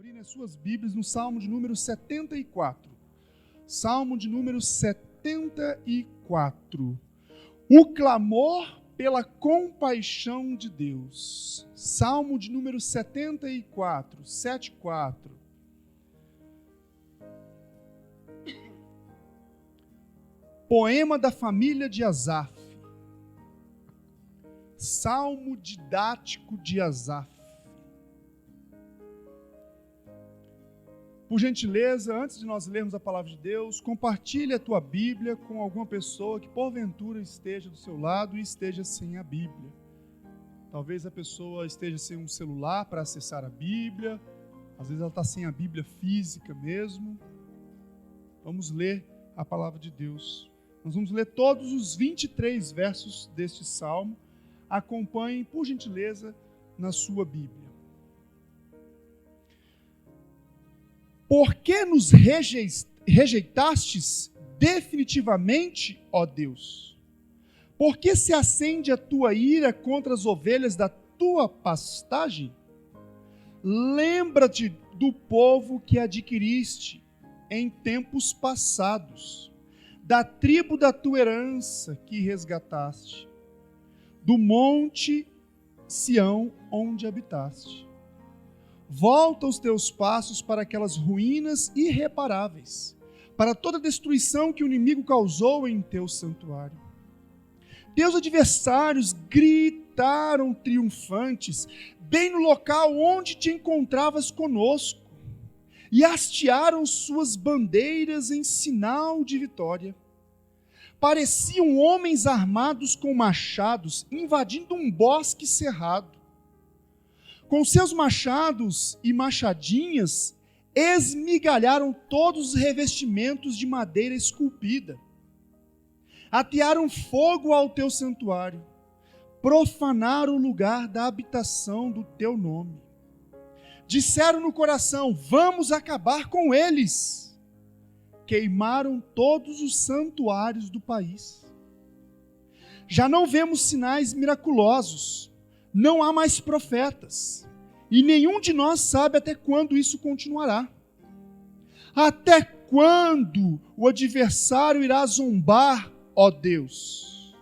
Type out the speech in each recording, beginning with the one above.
abrir nas suas Bíblias no Salmo de número 74. Salmo de número 74. O clamor pela compaixão de Deus. Salmo de número 74, 74. Poema da família de Asaf. Salmo didático de Asaf. Por gentileza, antes de nós lermos a palavra de Deus, compartilhe a tua Bíblia com alguma pessoa que porventura esteja do seu lado e esteja sem a Bíblia. Talvez a pessoa esteja sem um celular para acessar a Bíblia, às vezes ela está sem a Bíblia física mesmo. Vamos ler a palavra de Deus. Nós vamos ler todos os 23 versos deste salmo. Acompanhem, por gentileza, na sua Bíblia. Por que nos rejeitastes definitivamente, ó Deus? Por que se acende a tua ira contra as ovelhas da tua pastagem? Lembra-te do povo que adquiriste em tempos passados, da tribo da tua herança que resgataste, do monte Sião onde habitaste. Volta os teus passos para aquelas ruínas irreparáveis, para toda a destruição que o inimigo causou em teu santuário. Teus adversários gritaram triunfantes, bem no local onde te encontravas conosco, e hastearam suas bandeiras em sinal de vitória. Pareciam homens armados com machados, invadindo um bosque cerrado. Com seus machados e machadinhas, esmigalharam todos os revestimentos de madeira esculpida. Atearam fogo ao teu santuário, profanaram o lugar da habitação do teu nome. Disseram no coração: vamos acabar com eles. Queimaram todos os santuários do país. Já não vemos sinais miraculosos, não há mais profetas, e nenhum de nós sabe até quando isso continuará. Até quando o adversário irá zombar, ó Deus?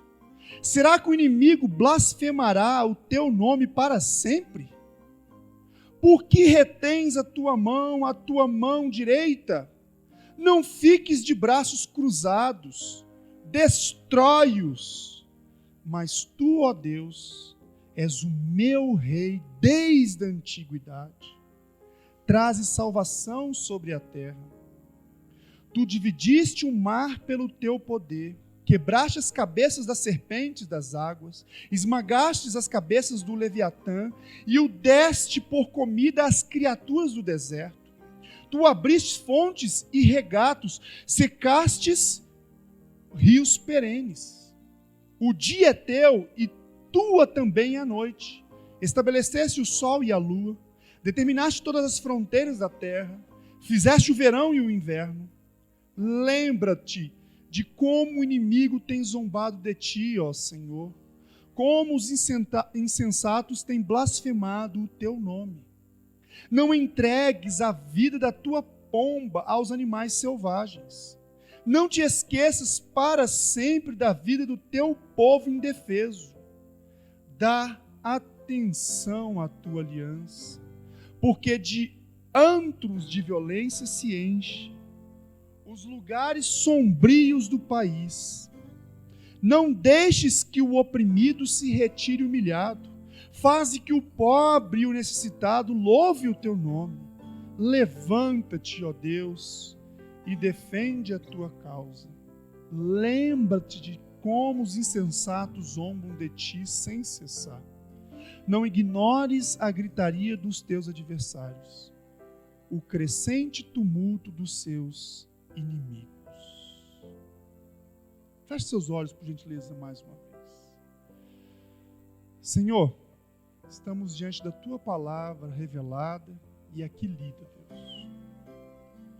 Será que o inimigo blasfemará o teu nome para sempre? Por que retens a tua mão direita? Não fiques de braços cruzados, destrói-os. Mas tu, ó Deus, és o meu rei desde a antiguidade. Trazes salvação sobre a terra. Tu dividiste o mar pelo teu poder, quebraste as cabeças das serpentes das águas, esmagastes as cabeças do Leviatã e o deste por comida às criaturas do deserto. Tu abriste fontes e regatos, secastes rios perenes. O dia é teu e tua também a noite. Estabeleceste o sol e a lua, determinaste todas as fronteiras da terra, fizeste o verão e o inverno. Lembra-te de como o inimigo tem zombado de ti, ó Senhor, como os insensatos têm blasfemado o teu nome. Não entregues a vida da tua pomba aos animais selvagens. Não te esqueças para sempre da vida do teu povo indefeso. Dá atenção à tua aliança, porque de antros de violência se enche os lugares sombrios do país. Não deixes que o oprimido se retire humilhado. Faze que o pobre e o necessitado louve o teu nome. Levanta-te, ó Deus, e defende a tua causa. Lembra-te de como os insensatos zombam de ti sem cessar. Não ignores a gritaria dos teus adversários, o crescente tumulto dos seus inimigos. Feche seus olhos, por gentileza, mais uma vez. Senhor, estamos diante da tua palavra revelada e aqui lida, Deus.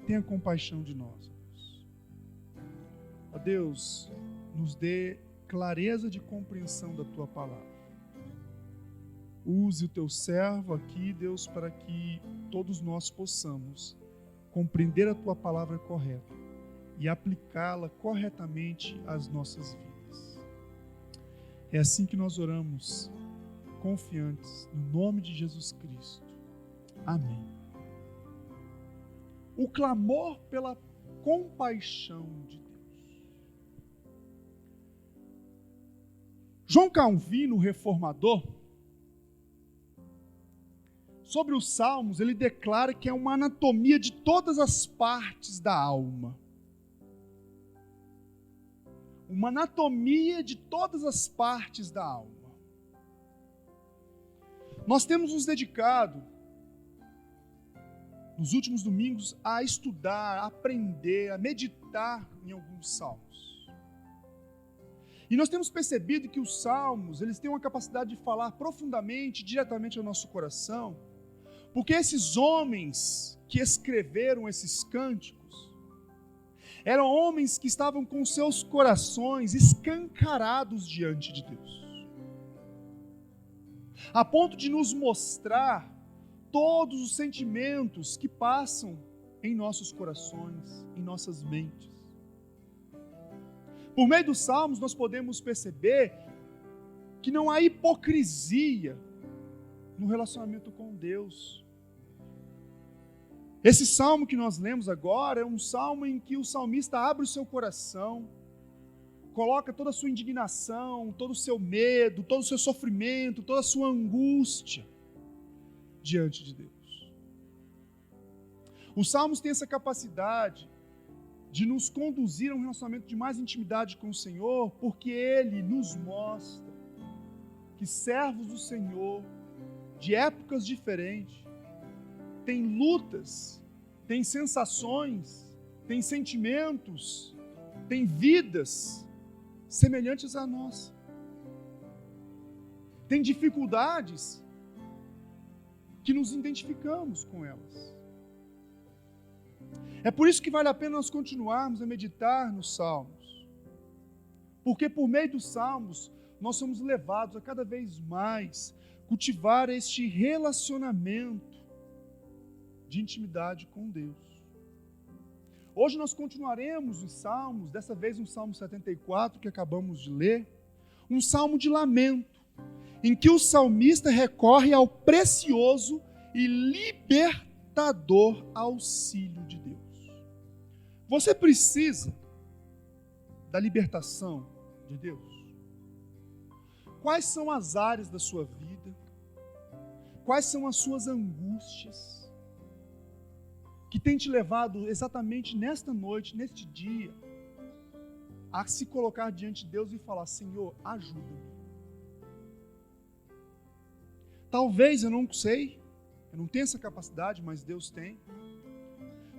Tenha compaixão de nós, Deus. Ó Deus, nos dê clareza de compreensão da tua palavra. use o teu servo aqui, Deus, para que todos nós possamos compreender a tua palavra correta e aplicá-la corretamente às nossas vidas. É assim que nós oramos, confiantes, no nome de Jesus Cristo. Amém. O clamor pela compaixão de Deus. João Calvino, o reformador, sobre os Salmos, ele declara que é uma anatomia de todas as partes da alma. Uma anatomia de todas as partes da alma. Nós temos nos dedicado, nos últimos domingos, a estudar, a aprender, a meditar em alguns salmos. E nós temos percebido que os salmos, eles têm uma capacidade de falar profundamente, diretamente ao nosso coração, porque esses homens que escreveram esses cânticos eram homens que estavam com seus corações escancarados diante de Deus, a ponto de nos mostrar todos os sentimentos que passam em nossos corações, em nossas mentes. Por meio dos salmos, nós podemos perceber que não há hipocrisia no relacionamento com Deus. Esse salmo que nós lemos agora é um salmo em que o salmista abre o seu coração, coloca toda a sua indignação, todo o seu medo, todo o seu sofrimento, toda a sua angústia diante de Deus. Os salmos têm essa capacidade de nos conduzir a um relacionamento de mais intimidade com o Senhor, porque Ele nos mostra que servos do Senhor, de épocas diferentes, têm lutas, têm sensações, têm sentimentos, têm vidas semelhantes à nossa. Tem dificuldades que nos identificamos com elas. É por isso que vale a pena nós continuarmos a meditar nos Salmos. Porque por meio dos Salmos, nós somos levados a cada vez mais cultivar este relacionamento de intimidade com Deus. Hoje nós continuaremos os Salmos, dessa vez um Salmo 74 que acabamos de ler, um salmo de lamento, em que o salmista recorre ao precioso e libertador auxílio de Deus. Você precisa da libertação de Deus? Quais são as áreas da sua vida? Quais são as suas angústias que têm te levado exatamente nesta noite, neste dia, a se colocar diante de Deus e falar: Senhor, ajuda-me. Talvez eu não sei, eu não tenho essa capacidade, mas Deus tem.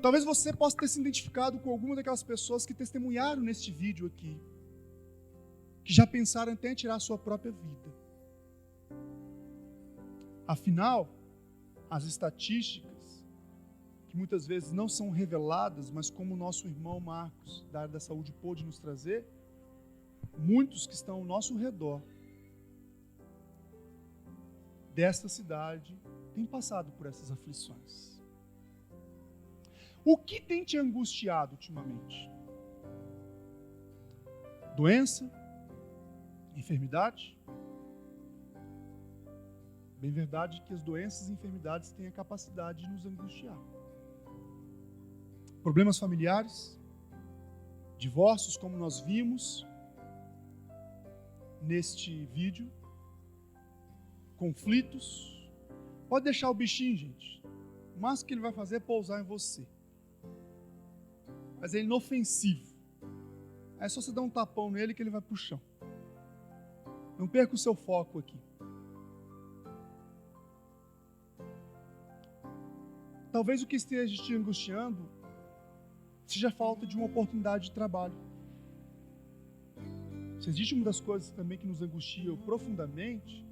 Talvez você possa ter se identificado com alguma daquelas pessoas que testemunharam neste vídeo aqui, que já pensaram até em tirar a sua própria vida. Afinal, as estatísticas, que muitas vezes não são reveladas, mas como o nosso irmão Marcos, da área da saúde, pôde nos trazer, muitos que estão ao nosso redor desta cidade têm passado por essas aflições. O que tem te angustiado ultimamente? Doença? Enfermidade? Bem verdade que as doenças e enfermidades têm a capacidade de nos angustiar. Problemas familiares? Divórcios, como nós vimos neste vídeo? Conflitos? Pode deixar o bichinho, gente. O máximo que ele vai fazer é pousar em você. Mas é inofensivo. É só você dar um tapão nele que ele vai pro chão. Não perca o seu foco aqui. Talvez o que esteja te angustiando seja a falta de uma oportunidade de trabalho. Se existe uma das coisas também que nos angustia profundamente,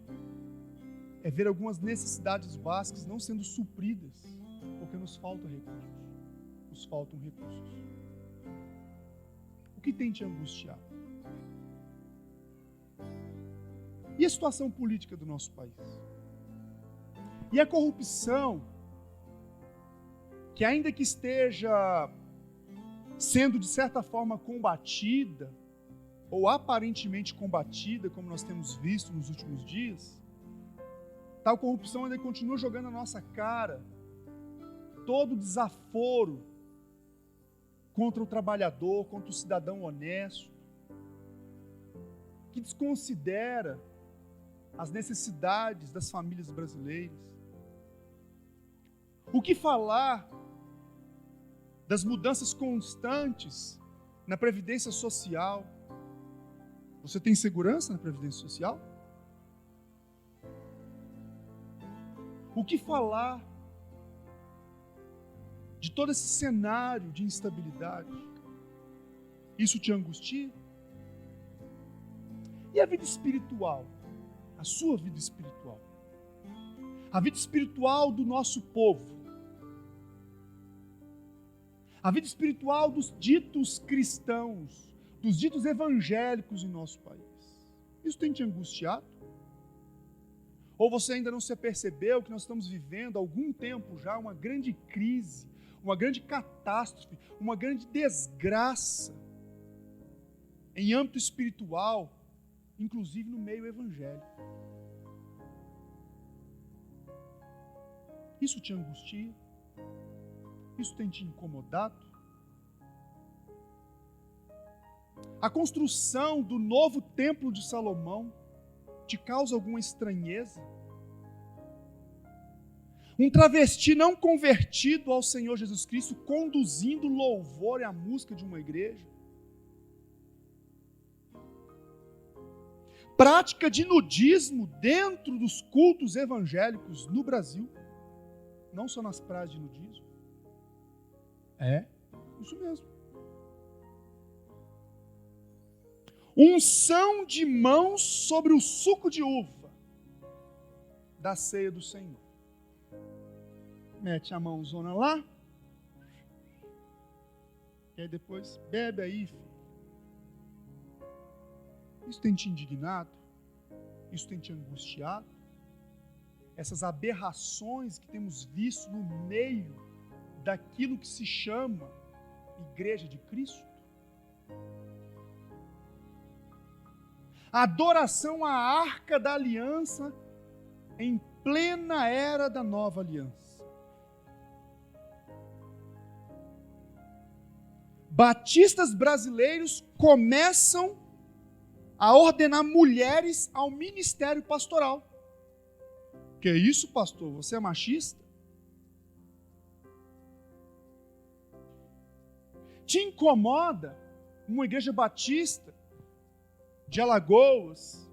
é ver algumas necessidades básicas não sendo supridas, porque nos faltam recursos. Nos faltam recursos. O que tem te angustiado? E a situação política do nosso país? E a corrupção, que ainda que esteja sendo de certa forma combatida, ou aparentemente combatida, como nós temos visto nos últimos dias, tal corrupção ainda continua jogando na nossa cara todo desaforo contra o trabalhador, contra o cidadão honesto, que desconsidera as necessidades das famílias brasileiras. O que falar das mudanças constantes na Previdência Social? Você tem segurança na Previdência Social? O que falar de todo esse cenário de instabilidade? Isso te angustia? E a vida espiritual? A sua vida espiritual? A vida espiritual do nosso povo? A vida espiritual dos ditos cristãos, dos ditos evangélicos em nosso país? Isso tem te angustiado? Ou você ainda não se apercebeu que nós estamos vivendo há algum tempo já uma grande crise, uma grande catástrofe, uma grande desgraça em âmbito espiritual, inclusive no meio evangélico? Isso te angustia? Isso tem te incomodado? A construção do novo templo de Salomão te causa alguma estranheza? Um travesti não convertido ao Senhor Jesus Cristo conduzindo louvor e a música de uma igreja? Prática de nudismo dentro dos cultos evangélicos no Brasil, não só nas praias de nudismo. É, isso mesmo. Unção de mãos sobre o suco de uva da ceia do Senhor. Mete a mãozona lá, e aí depois bebe aí, filho. Isso tem te indignado? Isso tem te angustiado? Essas aberrações que temos visto no meio daquilo que se chama Igreja de Cristo? Adoração à Arca da Aliança em plena era da Nova Aliança. Batistas brasileiros começam a ordenar mulheres ao ministério pastoral. Que isso, pastor? Você é machista? Te incomoda uma igreja batista de Alagoas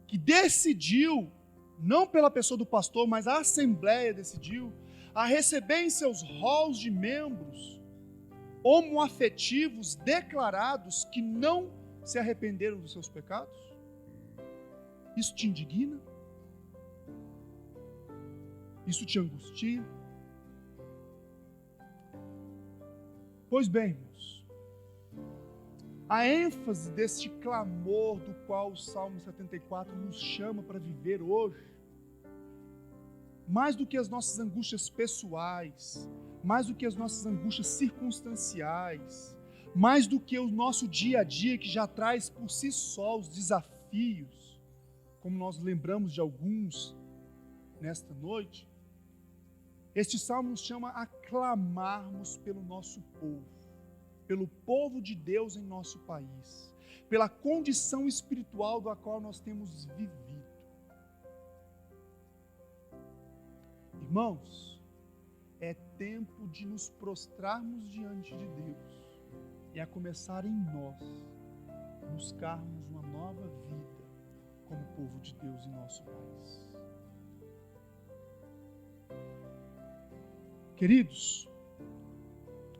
que decidiu, não pela pessoa do pastor, mas a assembleia decidiu, a receber em seus halls de membros homoafetivos declarados que não se arrependeram dos seus pecados? Isso te indigna? Isso te angustia? Pois bem, irmãos, a ênfase deste clamor do qual o Salmo 74 nos chama para viver hoje, mais do que as nossas angústias pessoais, mais do que as nossas angústias circunstanciais, mais do que o nosso dia a dia que já traz por si só os desafios, como nós lembramos de alguns nesta noite, este salmo nos chama a clamarmos pelo nosso povo, pelo povo de Deus em nosso país, pela condição espiritual da qual nós temos vivido. Irmãos, é tempo de nos prostrarmos diante de Deus e a começar em nós buscarmos uma nova vida como povo de Deus em nosso país. Queridos,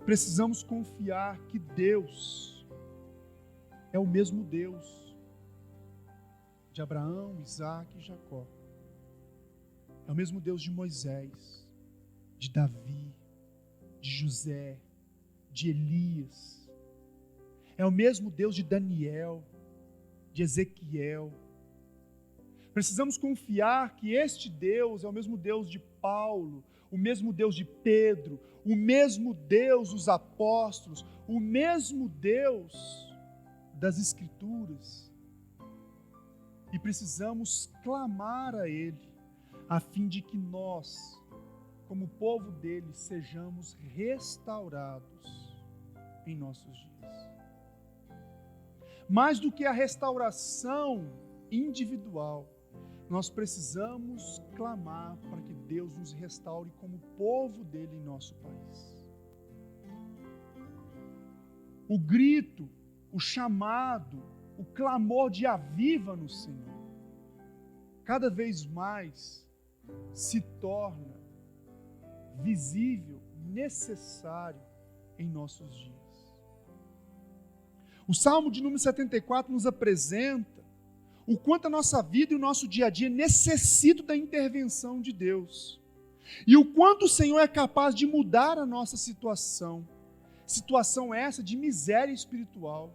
precisamos confiar que Deus é o mesmo Deus de Abraão, Isaque e Jacó. É o mesmo Deus de Moisés, de Davi, de José, de Elias. É o mesmo Deus de Daniel, de Ezequiel. Precisamos confiar que este Deus é o mesmo Deus de Paulo, o mesmo Deus de Pedro, o mesmo Deus dos apóstolos, o mesmo Deus das Escrituras. E precisamos clamar a Ele, a fim de que nós, como povo dele, sejamos restaurados em nossos dias. Mais do que a restauração individual, nós precisamos clamar para que Deus nos restaure como povo dele em nosso país. O grito, o chamado, o clamor de aviva-nos, Senhor, cada vez mais se torna visível, necessário em nossos dias. O Salmo de número 74 nos apresenta o quanto a nossa vida e o nosso dia a dia necessitam da intervenção de Deus. E o quanto o Senhor é capaz de mudar a nossa situação. Situação essa de miséria espiritual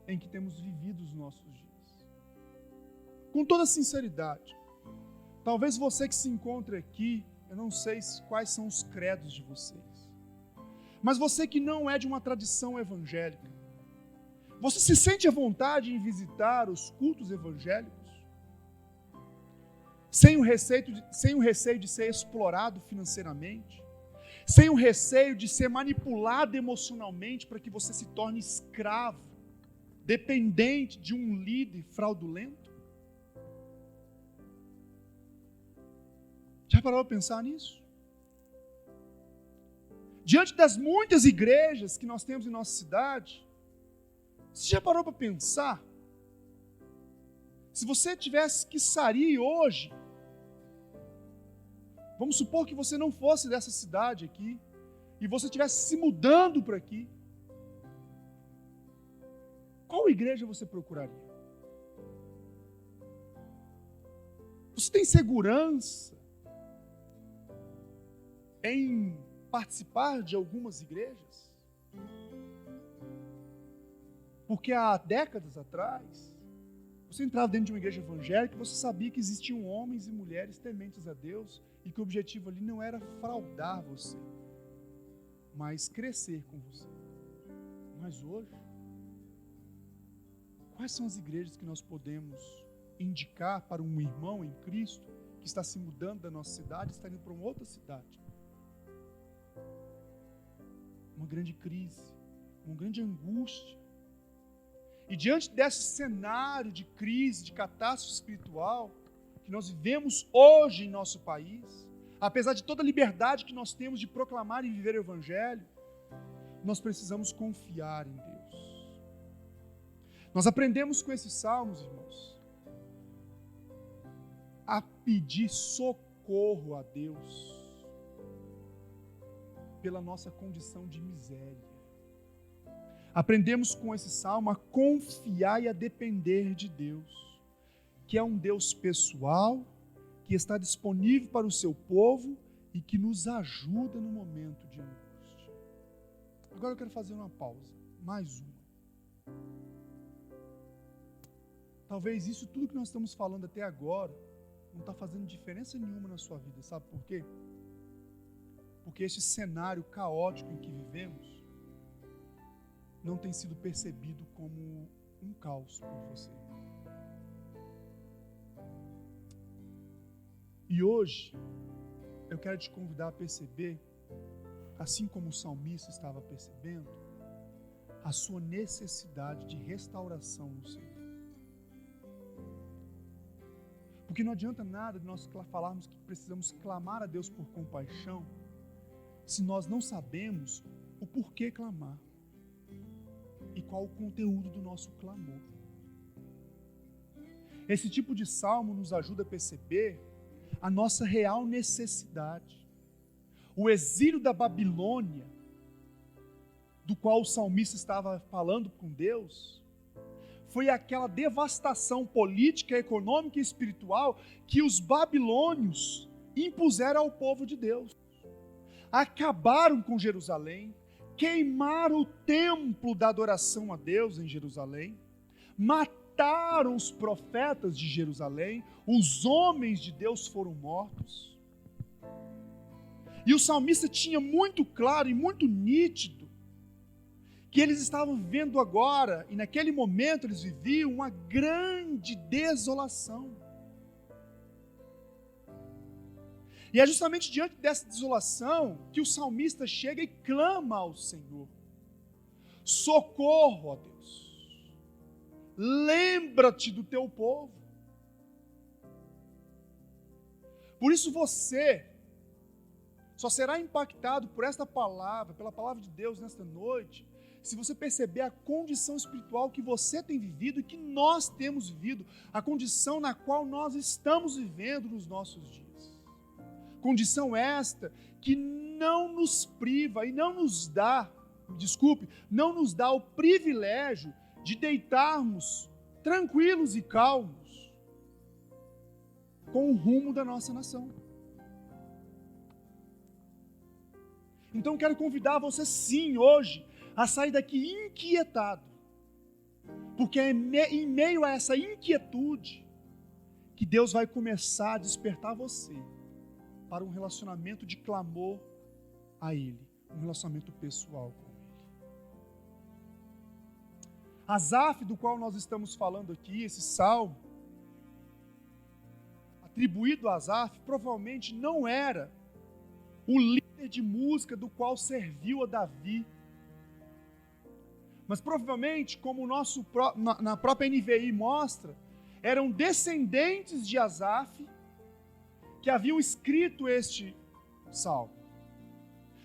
em que temos vivido os nossos dias. Com toda sinceridade, talvez você que se encontra aqui, eu não sei quais são os credos de vocês, mas você que não é de uma tradição evangélica, você se sente à vontade em visitar os cultos evangélicos? Sem o receio de ser explorado financeiramente? Sem o receio de ser manipulado emocionalmente para que você se torne escravo, dependente de um líder fraudulento? Já parou para pensar nisso? Diante das muitas igrejas que nós temos em nossa cidade, você já parou para pensar? Se você tivesse que sair hoje, vamos supor que você não fosse dessa cidade aqui, e você estivesse se mudando para aqui, qual igreja você procuraria? Você tem segurança em participar de algumas igrejas? Porque há décadas atrás, você entrava dentro de uma igreja evangélica e você sabia que existiam homens e mulheres tementes a Deus e que o objetivo ali não era fraudar você, mas crescer com você. Mas hoje, quais são as igrejas que nós podemos indicar para um irmão em Cristo que está se mudando da nossa cidade e está indo para uma outra cidade? Uma grande crise, uma grande angústia. E diante desse cenário de crise, de catástrofe espiritual que nós vivemos hoje em nosso país, apesar de toda a liberdade que nós temos de proclamar e viver o Evangelho, nós precisamos confiar em Deus. Nós aprendemos com esses salmos, irmãos, a pedir socorro a Deus pela nossa condição de miséria. Aprendemos com esse salmo a confiar e a depender de Deus, que é um Deus pessoal, que está disponível para o seu povo e que nos ajuda no momento de angústia. Agora eu quero fazer uma pausa, mais uma. Talvez isso tudo que nós estamos falando até agora não está fazendo diferença nenhuma na sua vida, sabe por quê? Porque este cenário caótico em que vivemos não tem sido percebido como um caos por você. E hoje, eu quero te convidar a perceber, assim como o salmista estava percebendo, a sua necessidade de restauração no Senhor. Porque não adianta nada de nós falarmos que precisamos clamar a Deus por compaixão, se nós não sabemos o porquê clamar. E qual o conteúdo do nosso clamor. Esse tipo de salmo nos ajuda a perceber a nossa real necessidade. O exílio da Babilônia, do qual o salmista estava falando com Deus, foi aquela devastação política, econômica e espiritual que os babilônios impuseram ao povo de Deus. Acabaram com Jerusalém, queimaram o templo da adoração a Deus em Jerusalém, mataram os profetas de Jerusalém, os homens de Deus foram mortos. E o salmista tinha muito claro e muito nítido que eles estavam vivendo agora, e naquele momento eles viviam uma grande desolação. E é justamente diante dessa desolação que o salmista chega e clama ao Senhor: socorro, ó Deus, lembra-te do teu povo. Por isso você só será impactado por esta palavra, pela palavra de Deus nesta noite, se você perceber a condição espiritual que você tem vivido e que nós temos vivido, a condição na qual nós estamos vivendo nos nossos dias. Condição esta que não nos priva e não nos dá o privilégio de deitarmos tranquilos e calmos com o rumo da nossa nação. Então quero convidar você sim hoje a sair daqui inquietado, porque é em meio a essa inquietude que Deus vai começar a despertar você para um relacionamento de clamor a Ele, um relacionamento pessoal com Ele. Asaf, do qual nós estamos falando aqui, esse salmo, atribuído a Asaf, provavelmente não era o líder de música do qual serviu a Davi. Mas provavelmente, como na própria NVI mostra, eram descendentes de Asaf que haviam escrito este salmo.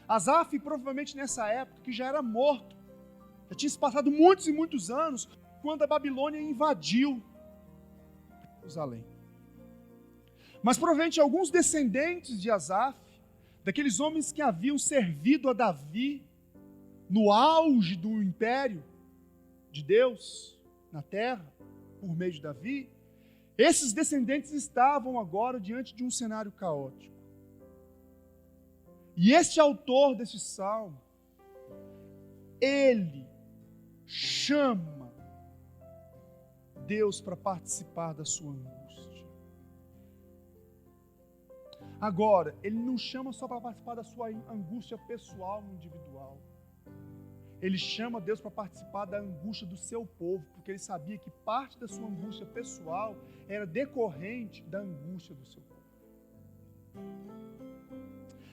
Asaf, provavelmente nessa época, que já era morto, já tinha se passado muitos e muitos anos, quando a Babilônia invadiu Jerusalém. Mas provavelmente alguns descendentes de Asaf, daqueles homens que haviam servido a Davi no auge do império de Deus na terra, por meio de Davi, esses descendentes estavam agora diante de um cenário caótico. E este autor desse salmo, ele chama Deus para participar da sua angústia. Agora, ele não chama só para participar da sua angústia pessoal, individual. Ele chama Deus para participar da angústia do seu povo, porque ele sabia que parte da sua angústia pessoal era decorrente da angústia do seu povo.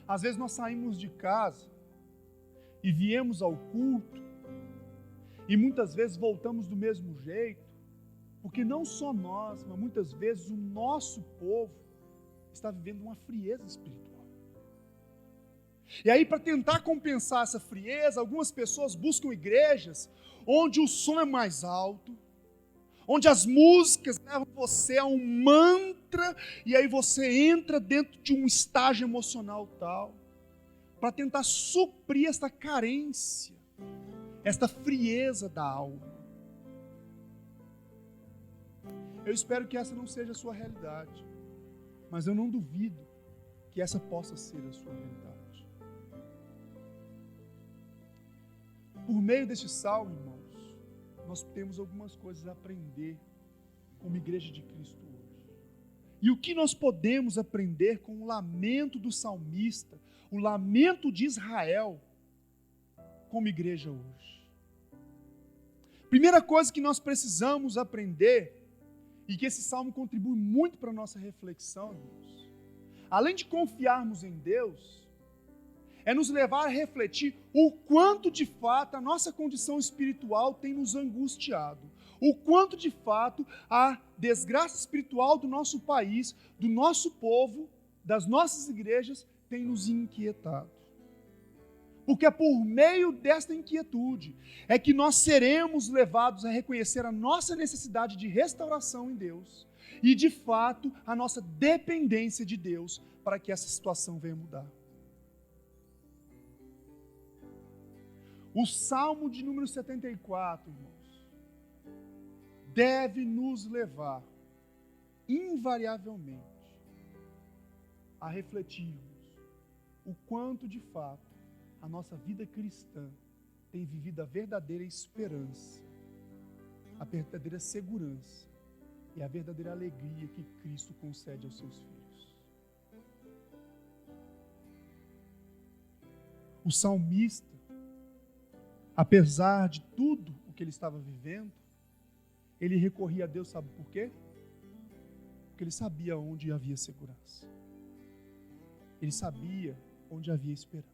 Às vezes nós saímos de casa e viemos ao culto e muitas vezes voltamos do mesmo jeito, porque não só nós, mas muitas vezes o nosso povo está vivendo uma frieza espiritual. E aí, para tentar compensar essa frieza, algumas pessoas buscam igrejas onde o som é mais alto, onde as músicas levam você a um mantra, e aí você entra dentro de um estágio emocional tal, para tentar suprir esta carência, esta frieza da alma. Eu espero que essa não seja a sua realidade, mas eu não duvido que essa possa ser a sua realidade. Por meio deste salmo, irmãos, nós temos algumas coisas a aprender como igreja de Cristo hoje. E o que nós podemos aprender com o lamento do salmista, o lamento de Israel, como igreja hoje? Primeira coisa que nós precisamos aprender, e que esse salmo contribui muito para a nossa reflexão, irmãos, além de confiarmos em Deus, é nos levar a refletir o quanto de fato a nossa condição espiritual tem nos angustiado, o quanto de fato a desgraça espiritual do nosso país, do nosso povo, das nossas igrejas tem nos inquietado. Porque é por meio desta inquietude é que nós seremos levados a reconhecer a nossa necessidade de restauração em Deus e de fato a nossa dependência de Deus para que essa situação venha mudar. O Salmo de número 74, irmãos, deve nos levar, invariavelmente, a refletirmos o quanto, de fato, a nossa vida cristã tem vivido a verdadeira esperança a verdadeira segurança e a verdadeira alegria que Cristo concede aos seus filhos. O salmista, apesar de tudo o que ele estava vivendo, ele recorria a Deus, sabe por quê? Porque ele sabia onde havia segurança. Ele sabia onde havia esperança.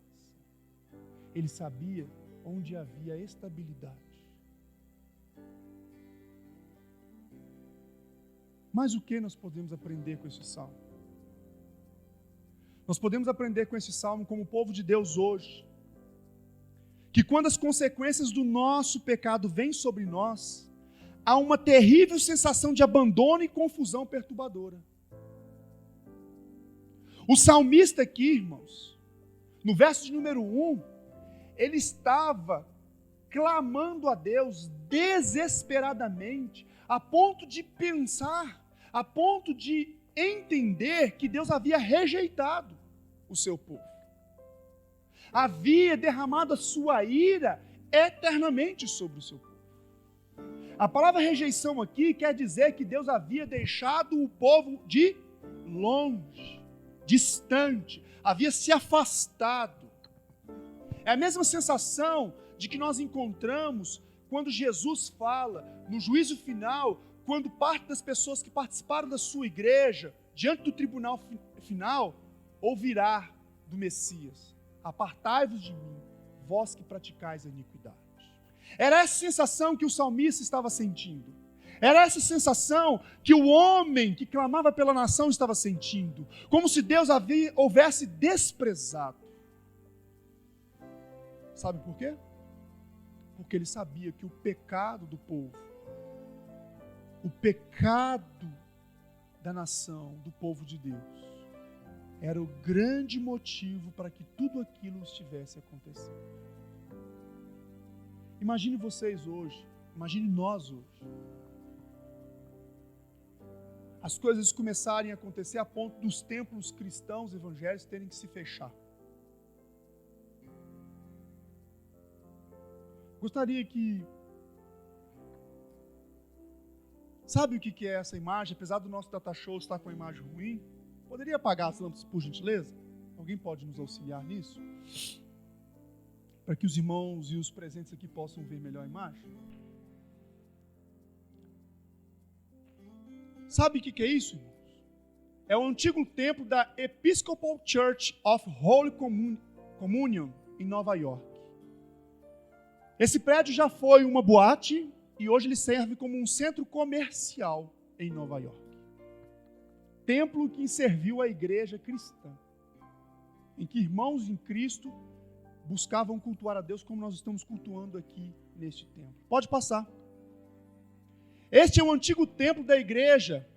Ele sabia onde havia estabilidade. Mas o que nós podemos aprender com esse salmo? Nós podemos aprender com esse salmo como povo de Deus hoje, que quando as consequências do nosso pecado vêm sobre nós, há uma terrível sensação de abandono e confusão perturbadora. O salmista aqui, irmãos, no verso de número 1, ele estava clamando a Deus desesperadamente, a ponto de pensar, a ponto de entender que Deus havia rejeitado o seu povo. Havia derramado a sua ira eternamente sobre o seu povo. A palavra rejeição aqui quer dizer que Deus havia deixado o povo de longe, distante, havia se afastado. É a mesma sensação de que nós encontramos quando Jesus fala no juízo final, quando parte das pessoas que participaram da sua igreja, diante do tribunal final, ouvirá do Messias: apartai-vos de mim, vós que praticais a iniquidade. Era essa sensação que o salmista estava sentindo. Era essa sensação que o homem que clamava pela nação estava sentindo. Como se Deus houvesse desprezado. Sabe por quê? Porque ele sabia que o pecado do povo, o pecado da nação, do povo de Deus, era o grande motivo para que tudo aquilo estivesse acontecendo. Imagine vocês hoje, imagine nós hoje. As coisas começarem a acontecer a ponto dos templos cristãos evangélicos terem que se fechar. Gostaria que... Sabe o que é essa imagem? Apesar do nosso data show estar com a imagem ruim, poderia apagar as lâmpadas, por gentileza? Alguém pode nos auxiliar nisso? Para que os irmãos e os presentes aqui possam ver melhor a imagem. Sabe o que é isso, irmãos? É o antigo templo da Episcopal Church of Holy Communion, em Nova York. Esse prédio já foi uma boate e hoje ele serve como um centro comercial em Nova York. Templo que serviu a igreja cristã, em que irmãos em Cristo buscavam cultuar a Deus como nós estamos cultuando aqui neste templo. Pode passar. Este é o antigo templo da igreja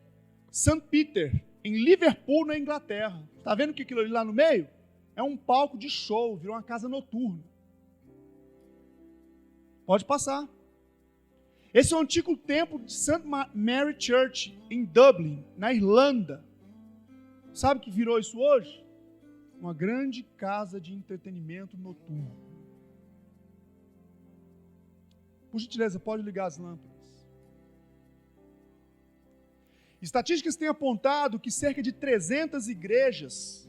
St. Peter, em Liverpool, na Inglaterra. Está vendo que aquilo ali lá no meio? É um palco de show, virou uma casa noturna. Pode passar. Esse é o antigo templo de St. Mary Church, em Dublin, na Irlanda. Sabe o que virou isso hoje? Uma grande casa de entretenimento noturno. Por gentileza, pode ligar as lâmpadas. Estatísticas têm apontado que cerca de 300 igrejas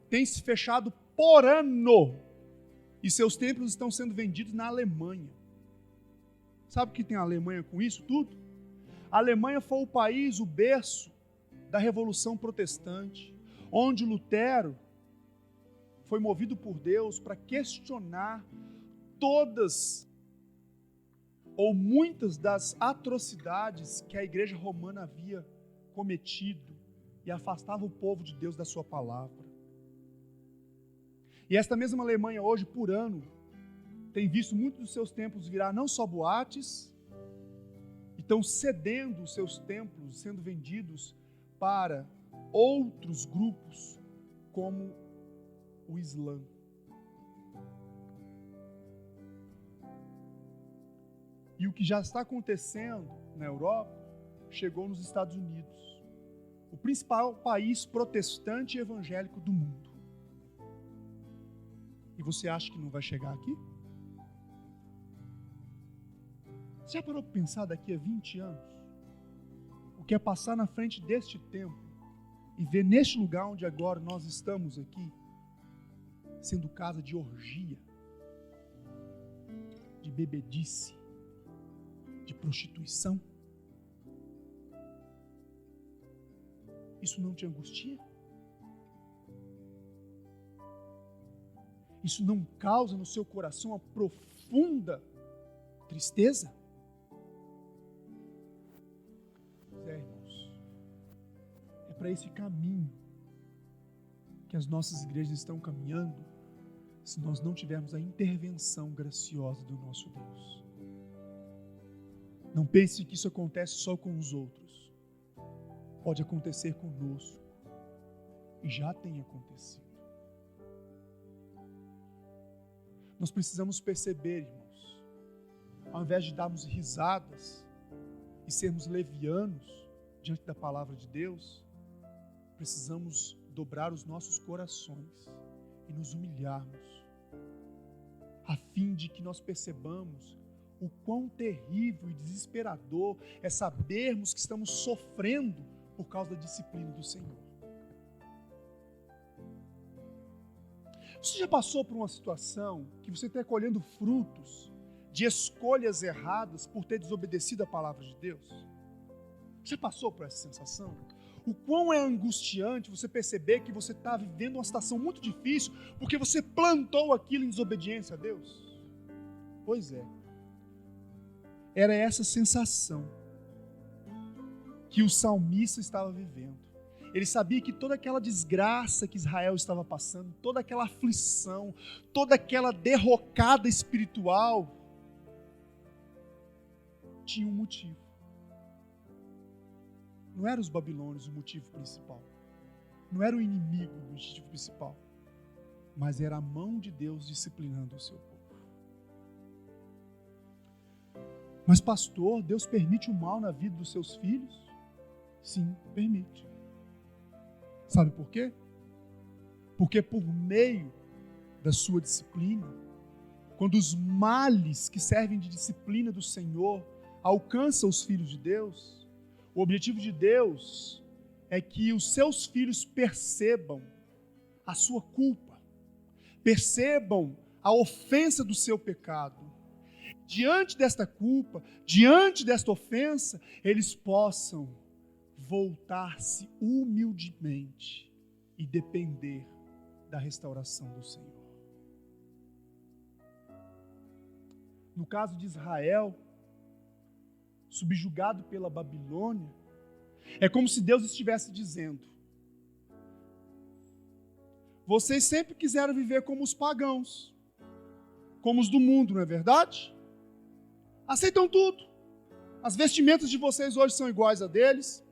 têm se fechado por ano e seus templos estão sendo vendidos na Alemanha. Sabe o que tem a Alemanha com isso tudo? A Alemanha foi o país, o berço da Revolução Protestante, onde Lutero foi movido por Deus para questionar todas ou muitas das atrocidades que a igreja romana havia cometido e afastava o povo de Deus da sua palavra. E esta mesma Alemanha hoje, por ano, tem visto muitos dos seus templos virar não só boates, e estão cedendo os seus templos, sendo vendidos para outros grupos, como o Islã. E o que já está acontecendo na Europa, chegou nos Estados Unidos, o principal país protestante e evangélico do mundo. E você acha que não vai chegar aqui? Você já parou para pensar daqui a 20 anos? O que é passar na frente deste templo e ver neste lugar onde agora nós estamos aqui, sendo casa de orgia, de bebedice, de prostituição? Isso não te angustia? Isso não causa no seu coração uma profunda tristeza? Irmãos, é para esse caminho que as nossas igrejas estão caminhando, se nós não tivermos a intervenção graciosa do nosso Deus. Não pense que isso acontece só com os outros. Pode acontecer conosco. E já tem acontecido. Nós precisamos perceber, irmãos, ao invés de darmos risadas e sermos levianos diante da palavra de Deus, precisamos dobrar os nossos corações e nos humilharmos, a fim de que nós percebamos o quão terrível e desesperador é sabermos que estamos sofrendo por causa da disciplina do Senhor. Você já passou por uma situação que você está colhendo frutos de escolhas erradas por ter desobedecido a palavra de Deus? Já passou por essa sensação? O quão é angustiante você perceber que você está vivendo uma situação muito difícil porque você plantou aquilo em desobediência a Deus? Pois é. Era essa sensação que o salmista estava vivendo. Ele sabia que toda aquela desgraça que Israel estava passando, toda aquela aflição, toda aquela derrocada espiritual, tinha um motivo. Não eram os babilônios o motivo principal. Não era o inimigo o motivo principal. Mas era a mão de Deus disciplinando o seu povo. Mas pastor, Deus permite o mal na vida dos seus filhos? Sim, permite. Sabe por quê? Porque por meio da sua disciplina, quando os males que servem de disciplina do Senhor alcançam os filhos de Deus, o objetivo de Deus é que os seus filhos percebam a sua culpa, percebam a ofensa do seu pecado. Diante desta culpa, diante desta ofensa, eles possam voltar-se humildemente e depender da restauração do Senhor. No caso de Israel, subjugado pela Babilônia, é como se Deus estivesse dizendo: vocês sempre quiseram viver como os pagãos, como os do mundo, não é verdade? Aceitam tudo. As vestimentas de vocês hoje são iguais a deles.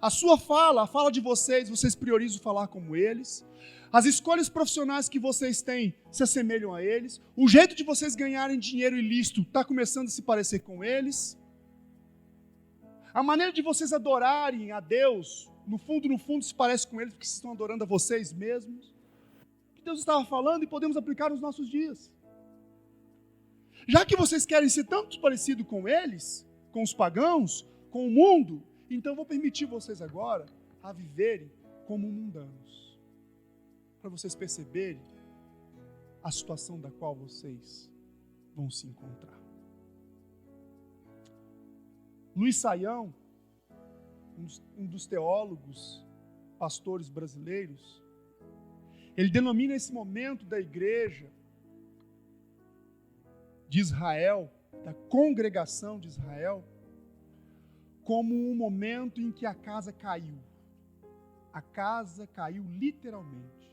A sua fala, a fala de vocês, vocês priorizam falar como eles. As escolhas profissionais que vocês têm se assemelham a eles. O jeito de vocês ganharem dinheiro ilícito está começando a se parecer com eles. A maneira de vocês adorarem a Deus, no fundo, se parece com eles, porque vocês estão adorando a vocês mesmos. O que Deus estava falando e podemos aplicar nos nossos dias. Já que vocês querem ser tanto parecido com eles, com os pagãos, com o mundo, então eu vou permitir vocês agora a viverem como mundanos, para vocês perceberem a situação da qual vocês vão se encontrar. Luiz Saião, um dos teólogos, pastores brasileiros, ele denomina esse momento da igreja de Israel, da congregação de Israel, como um momento em que a casa caiu. A casa caiu literalmente,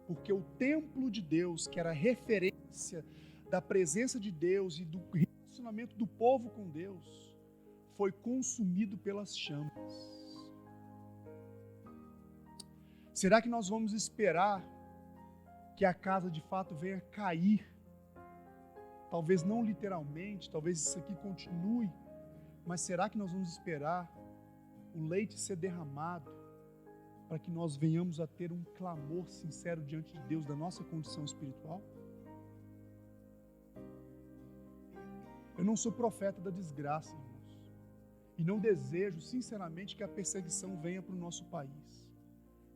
porque o templo de Deus, que era referência da presença de Deus e do relacionamento do povo com Deus, foi consumido pelas chamas. Será que nós vamos esperar que a casa de fato venha cair? Talvez não literalmente, talvez isso aqui continue, mas será que nós vamos esperar o leite ser derramado para que nós venhamos a ter um clamor sincero diante de Deus da nossa condição espiritual? Eu não sou profeta da desgraça, irmãos. E não desejo, sinceramente, que a perseguição venha para o nosso país.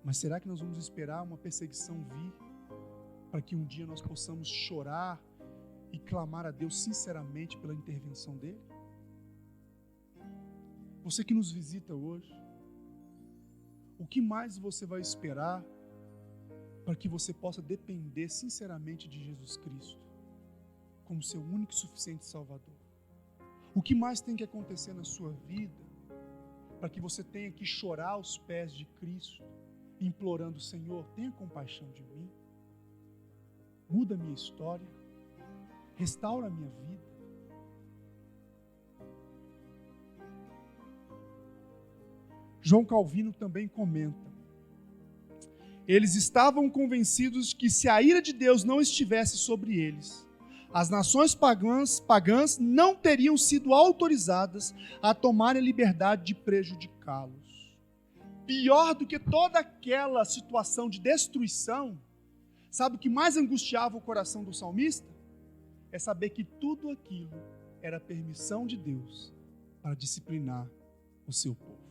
Mas será que nós vamos esperar uma perseguição vir para que um dia nós possamos chorar e clamar a Deus sinceramente pela intervenção dele? Você que nos visita hoje, o que mais você vai esperar para que você possa depender sinceramente de Jesus Cristo como seu único e suficiente Salvador? O que mais tem que acontecer na sua vida para que você tenha que chorar aos pés de Cristo, implorando: Senhor, tenha compaixão de mim, muda a minha história, restaura a minha vida? João Calvino também comenta: eles estavam convencidos que se a ira de Deus não estivesse sobre eles, as nações pagãs não teriam sido autorizadas a tomarem a liberdade de prejudicá-los. Pior do que toda aquela situação de destruição, sabe o que mais angustiava o coração do salmista? É saber que tudo aquilo era permissão de Deus para disciplinar o seu povo.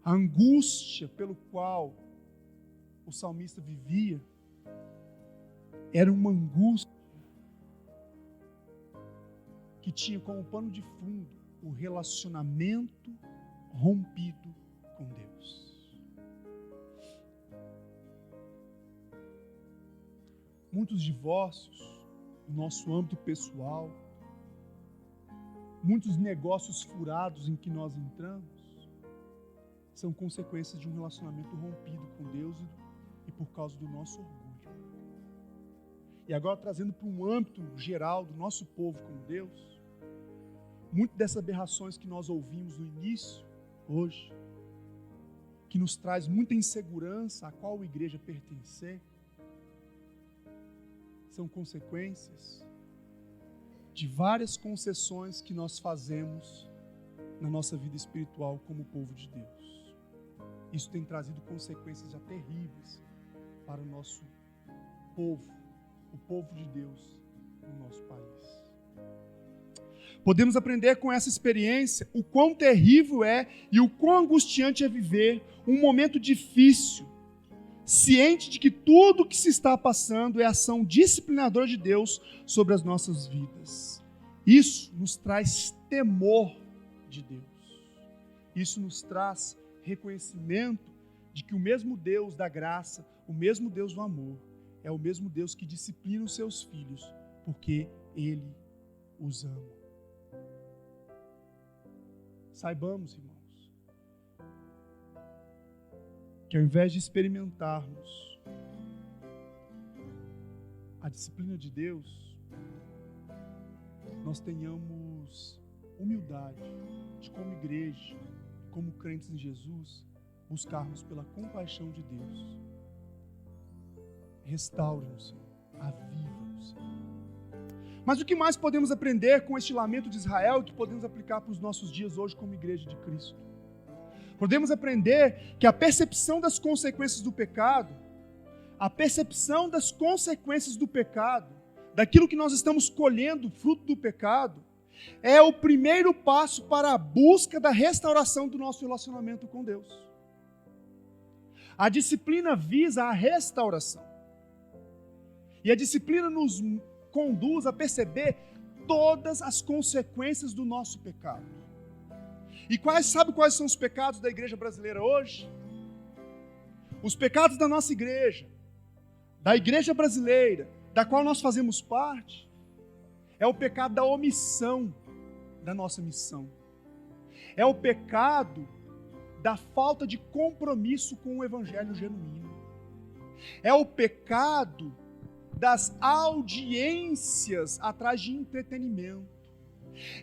A angústia pelo qual o salmista vivia era uma angústia que tinha como pano de fundo o relacionamento rompido com Deus. Muitos divórcios no nosso âmbito pessoal, muitos negócios furados em que nós entramos, são consequências de um relacionamento rompido com Deus e por causa do nosso orgulho. E agora, trazendo para um âmbito geral do nosso povo com Deus, muitas dessas aberrações que nós ouvimos no início, hoje, que nos traz muita insegurança a qual a igreja pertencer, são consequências de várias concessões que nós fazemos na nossa vida espiritual como povo de Deus. Isso tem trazido consequências já terríveis para o nosso povo, o povo de Deus no nosso país. Podemos aprender com essa experiência o quão terrível é e o quão angustiante é viver um momento difícil, ciente de que tudo o que se está passando é ação disciplinadora de Deus sobre as nossas vidas. Isso nos traz temor de Deus. Isso nos traz reconhecimento de que o mesmo Deus da graça, o mesmo Deus do amor, é o mesmo Deus que disciplina os seus filhos, porque Ele os ama. Saibamos, irmãos, que ao invés de experimentarmos a disciplina de Deus, nós tenhamos humildade de, como igreja, como crentes em Jesus, buscarmos pela compaixão de Deus. Restaure-nos, Senhor. Aviva-nos, Senhor. Mas o que mais podemos aprender com este lamento de Israel e que podemos aplicar para os nossos dias hoje como igreja de Cristo? Podemos aprender que a percepção das consequências do pecado, daquilo que nós estamos colhendo, fruto do pecado, é o primeiro passo para a busca da restauração do nosso relacionamento com Deus. A disciplina visa a restauração. E a disciplina nos conduz a perceber todas as consequências do nosso pecado. E sabe quais são os pecados da igreja brasileira hoje? Os pecados da nossa igreja, da igreja brasileira, da qual nós fazemos parte, é o pecado da omissão da nossa missão. É o pecado da falta de compromisso com o evangelho genuíno. É o pecado das audiências atrás de entretenimento.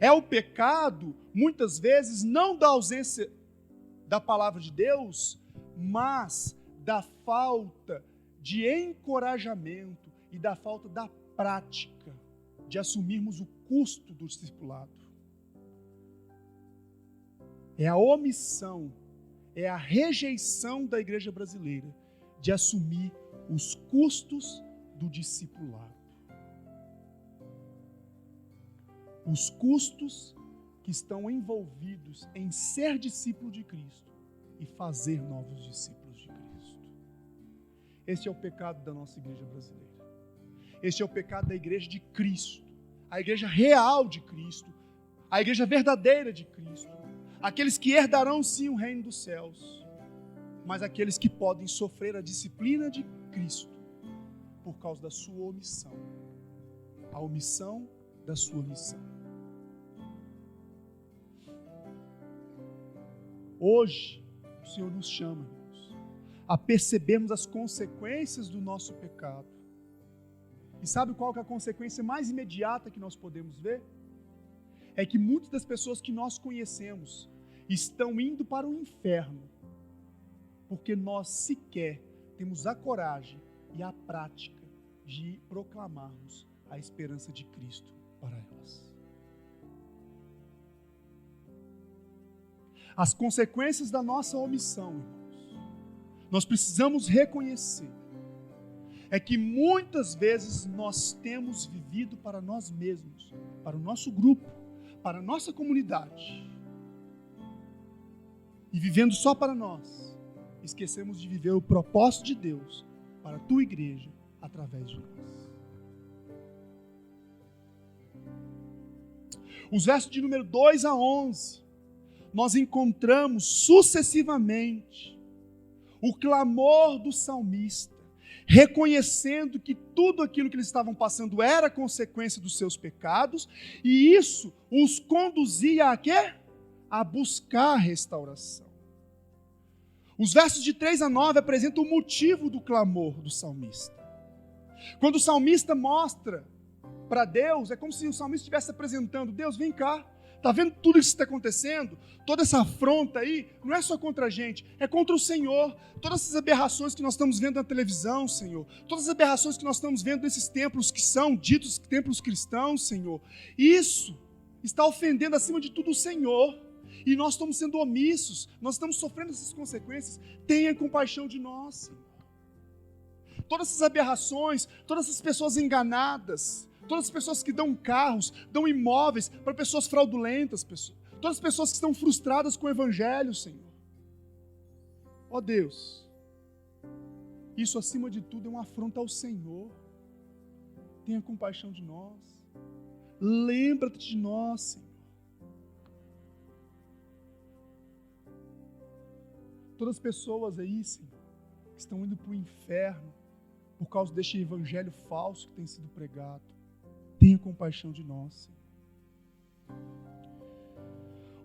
É o pecado, muitas vezes, não da ausência da palavra de Deus, mas da falta de encorajamento e da falta da prática de assumirmos o custo do discipulado. É a omissão, é a rejeição da igreja brasileira de assumir os custos do discipulado. os custos que estão envolvidos em ser discípulo de Cristo e fazer novos discípulos de Cristo. Esse é o pecado da nossa igreja brasileira. Este é o pecado da igreja de Cristo, a igreja real de Cristo, a igreja verdadeira de Cristo, aqueles que herdarão sim o reino dos céus, mas aqueles que podem sofrer a disciplina de Cristo por causa da sua omissão, a omissão da sua missão. Hoje, o Senhor nos chama, irmãos, a percebermos as consequências do nosso pecado. E sabe qual que é a consequência mais imediata que nós podemos ver? É que muitas das pessoas que nós conhecemos estão indo para o inferno, porque nós sequer temos a coragem e a prática de proclamarmos a esperança de Cristo para elas. As consequências da nossa omissão, irmãos, nós precisamos reconhecer, é que muitas vezes nós temos vivido para nós mesmos, para o nosso grupo, para a nossa comunidade. E vivendo só para nós, esquecemos de viver o propósito de Deus para a tua igreja através de nós. Os versos de número 2 a 11, nós encontramos sucessivamente o clamor do salmista, reconhecendo que tudo aquilo que eles estavam passando era consequência dos seus pecados, e isso os conduzia a quê? A buscar restauração. Os versos de 3 a 9 apresentam o motivo do clamor do salmista. Quando o salmista mostra para Deus, é como se o salmista estivesse apresentando: Deus, vem cá, está vendo tudo isso que está acontecendo? Toda essa afronta aí, não é só contra a gente, é contra o Senhor. Todas essas aberrações que nós estamos vendo na televisão, Senhor, todas as aberrações que nós estamos vendo nesses templos que são ditos templos cristãos, Senhor, isso está ofendendo acima de tudo o Senhor. E nós estamos sendo omissos, nós estamos sofrendo essas consequências. Tenha compaixão de nós, Senhor. Todas essas aberrações, todas essas pessoas enganadas, todas as pessoas que dão carros, dão imóveis para pessoas fraudulentas, todas as pessoas que estão frustradas com o Evangelho, Senhor. Ó Deus, isso acima de tudo é uma afronta ao Senhor. Tenha compaixão de nós. Lembra-te de nós, Senhor. Todas as pessoas aí, Senhor, que estão indo para o inferno por causa deste evangelho falso que tem sido pregado, tenha compaixão de nós, Senhor.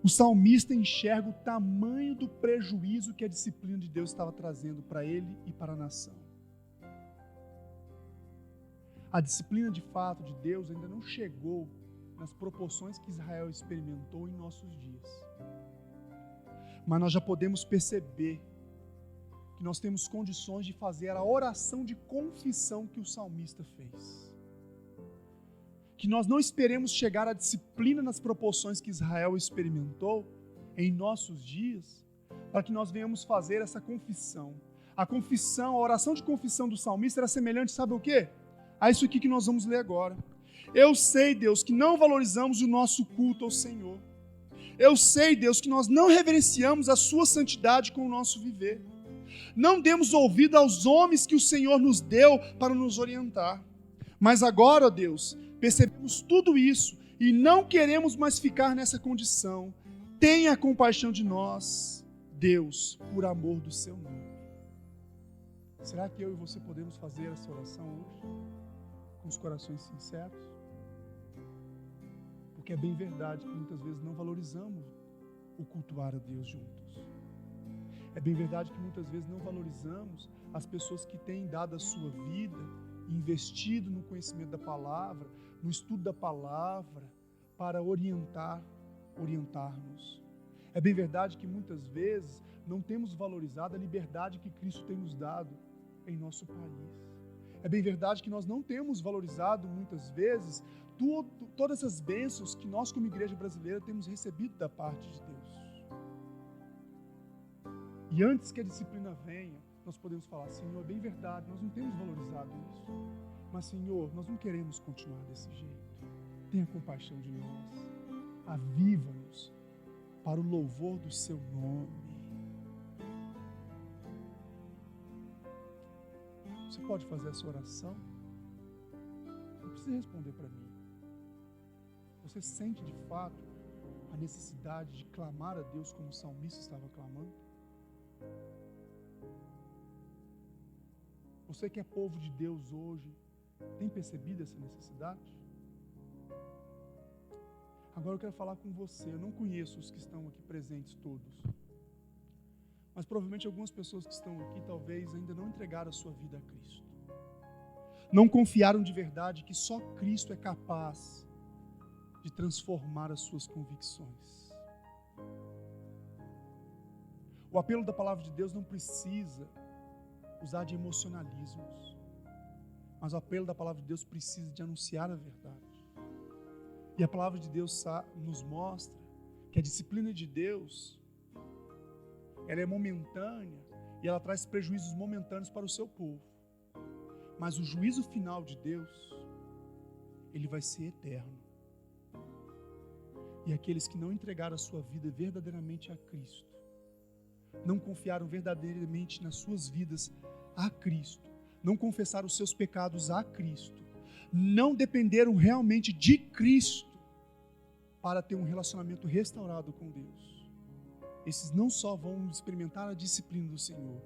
O salmista enxerga o tamanho do prejuízo que a disciplina de Deus estava trazendo para ele e para a nação. A disciplina de fato de Deus ainda não chegou nas proporções que Israel experimentou em nossos dias. Mas nós já podemos perceber que nós temos condições de fazer a oração de confissão que o salmista fez. Que nós não esperemos chegar à disciplina nas proporções que Israel experimentou em nossos dias, para que nós venhamos fazer essa confissão. A confissão, a oração de confissão do salmista era semelhante, sabe o quê? A isso aqui que nós vamos ler agora. Eu sei, Deus, que não valorizamos o nosso culto ao Senhor. Eu sei, Deus, que nós não reverenciamos a sua santidade com o nosso viver. Não demos ouvido aos homens que o Senhor nos deu para nos orientar. Mas agora, ó Deus, percebemos tudo isso e não queremos mais ficar nessa condição. Tenha compaixão de nós, Deus, por amor do seu nome. Será que eu e você podemos fazer essa oração hoje? Com os corações sinceros? Porque é bem verdade que muitas vezes não valorizamos o cultuar a Deus juntos. É bem verdade que muitas vezes não valorizamos as pessoas que têm dado a sua vida, investido no conhecimento da palavra, no estudo da palavra, para orientar-nos. É bem verdade que muitas vezes não temos valorizado a liberdade que Cristo tem nos dado em nosso país. É bem verdade que nós não temos valorizado muitas vezes todas essas bênçãos que nós como igreja brasileira temos recebido da parte de Deus. E antes que a disciplina venha, nós podemos falar: Senhor, é bem verdade, nós não temos valorizado isso. Mas Senhor, nós não queremos continuar desse jeito. tenha compaixão de nós, aviva-nos para o louvor do seu nome. Você pode fazer essa oração? Não precisa responder para mim. Você sente de fato a necessidade de clamar a Deus como o salmista estava clamando? Você que é povo de Deus hoje, tem percebido essa necessidade? Agora eu quero falar com você. Eu não conheço os que estão aqui presentes todos, mas provavelmente algumas pessoas que estão aqui talvez ainda não entregaram a sua vida a Cristo. Não confiaram de verdade que só Cristo é capaz de transformar as suas convicções. O apelo da palavra de Deus não precisa usar de emocionalismos, mas o apelo da palavra de Deus precisa de anunciar a verdade. E a palavra de Deus nos mostra que a disciplina de Deus, ela é momentânea e ela traz prejuízos momentâneos para o seu povo. Mas o juízo final de Deus, ele vai ser eterno. E aqueles que não entregaram a sua vida verdadeiramente a Cristo, não confiaram verdadeiramente nas suas vidas a Cristo, não confessaram os seus pecados a Cristo, não dependeram realmente de Cristo para ter um relacionamento restaurado com Deus, esses não só vão experimentar a disciplina do Senhor,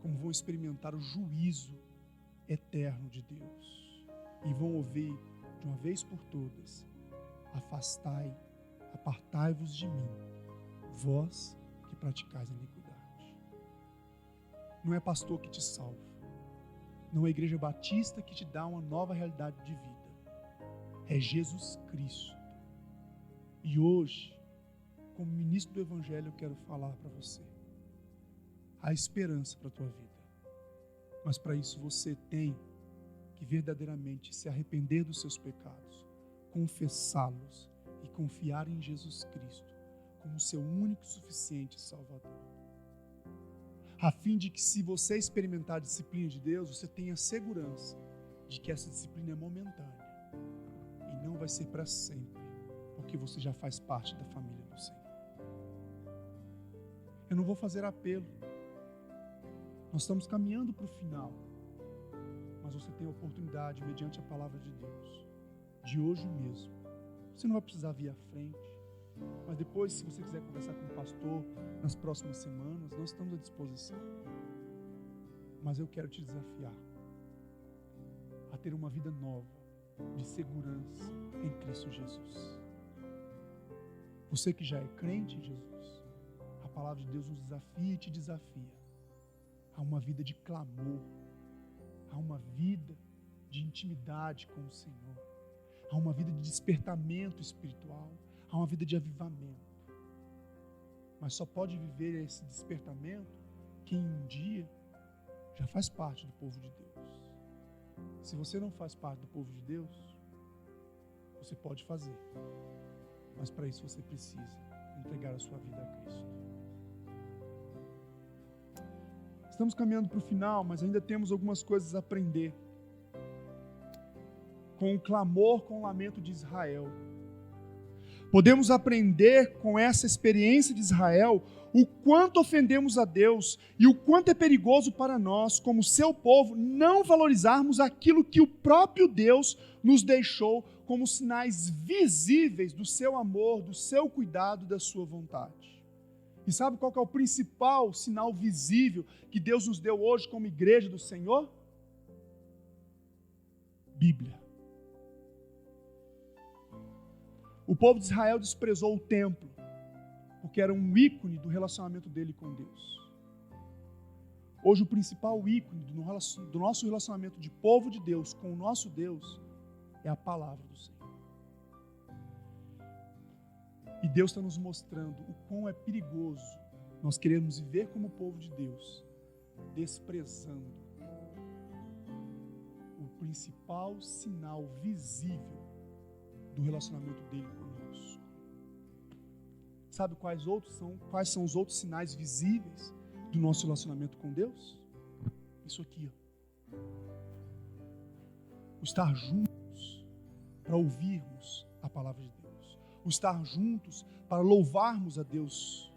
como vão experimentar o juízo eterno de Deus, e vão ouvir de uma vez por todas: apartai-vos de mim, vós que praticais a iniquidade. Não é pastor que te salva, não é a igreja batista que te dá uma nova realidade de vida, é Jesus Cristo. E hoje, como ministro do Evangelho, eu quero falar para você: há esperança para a tua vida, mas para isso você tem que verdadeiramente se arrepender dos seus pecados, confessá-los e confiar em Jesus Cristo como seu único e suficiente Salvador, a fim de que, se você experimentar a disciplina de Deus, você tenha segurança de que essa disciplina é momentânea e não vai ser para sempre, porque você já faz parte da família do Senhor. Eu não vou fazer apelo, nós estamos caminhando para o final, mas você tem a oportunidade, mediante a palavra de Deus, de hoje mesmo. Você não vai precisar vir à frente, mas depois, se você quiser conversar com o pastor nas próximas semanas, nós estamos à disposição. Mas eu quero te desafiar a ter uma vida nova, de segurança em Cristo Jesus. Você que já é crente em Jesus, a palavra de Deus nos desafia e te desafia a uma vida de clamor, a uma vida de intimidade com o Senhor, a uma vida de despertamento espiritual, a uma vida de avivamento. Mas só pode viver esse despertamento quem um dia já faz parte do povo de Deus. Se você não faz parte do povo de Deus, você pode fazer, mas para isso você precisa entregar a sua vida a Cristo. Estamos caminhando para o final, mas ainda temos algumas coisas a aprender com o clamor, com o lamento de Israel. Podemos aprender com essa experiência de Israel o quanto ofendemos a Deus e o quanto é perigoso para nós, como seu povo, não valorizarmos aquilo que o próprio Deus nos deixou como sinais visíveis do seu amor, do seu cuidado, da sua vontade. E sabe qual que é o principal sinal visível que Deus nos deu hoje como igreja do Senhor? Bíblia. O povo de Israel desprezou o templo, porque era um ícone do relacionamento dele com Deus. Hoje o principal ícone do nosso relacionamento de povo de Deus com o nosso Deus é a palavra do Senhor. E Deus está nos mostrando o quão é perigoso nós queremos viver como povo de Deus, desprezando o principal sinal visível do relacionamento dele conosco. Sabe quais são os outros sinais visíveis do nosso relacionamento com Deus? Isso aqui, ó. O estar juntos para ouvirmos a palavra de Deus, o estar juntos para louvarmos a Deus,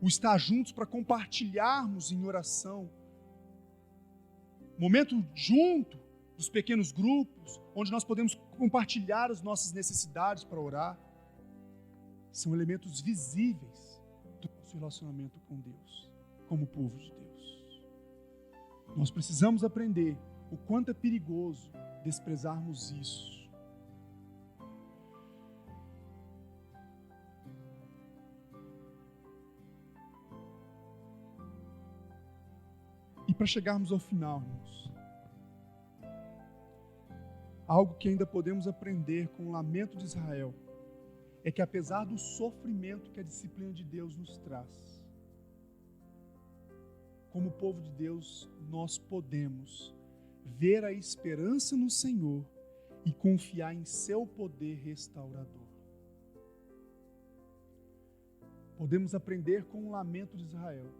o estar juntos para compartilharmos em oração, momento junto dos pequenos grupos, onde nós podemos compartilhar as nossas necessidades para orar, são elementos visíveis do nosso relacionamento com Deus, como povo de Deus. Nós precisamos aprender o quanto é perigoso desprezarmos isso. E para chegarmos ao final, irmãos, algo que ainda podemos aprender com o lamento de Israel é que, apesar do sofrimento que a disciplina de Deus nos traz, como povo de Deus, nós podemos ver a esperança no Senhor e confiar em seu poder restaurador. Podemos aprender com o lamento de Israel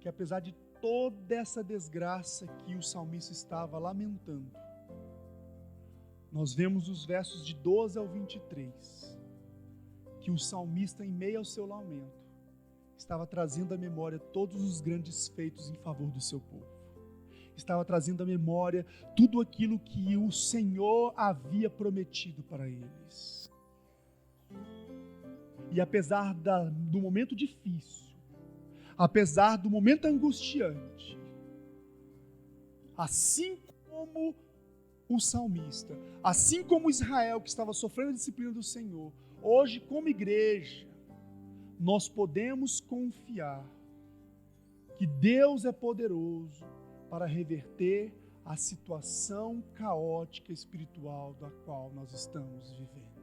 que, apesar de toda essa desgraça que o salmista estava lamentando, nós vemos os versos de 12 ao 23, que o salmista, em meio ao seu lamento, estava trazendo à memória todos os grandes feitos em favor do seu povo. Estava trazendo à memória tudo aquilo que o Senhor havia prometido para eles. E apesar do momento difícil, apesar do momento angustiante, assim como o salmista, assim como Israel que estava sofrendo a disciplina do Senhor, hoje como igreja, nós podemos confiar que Deus é poderoso para reverter a situação caótica espiritual da qual nós estamos vivendo.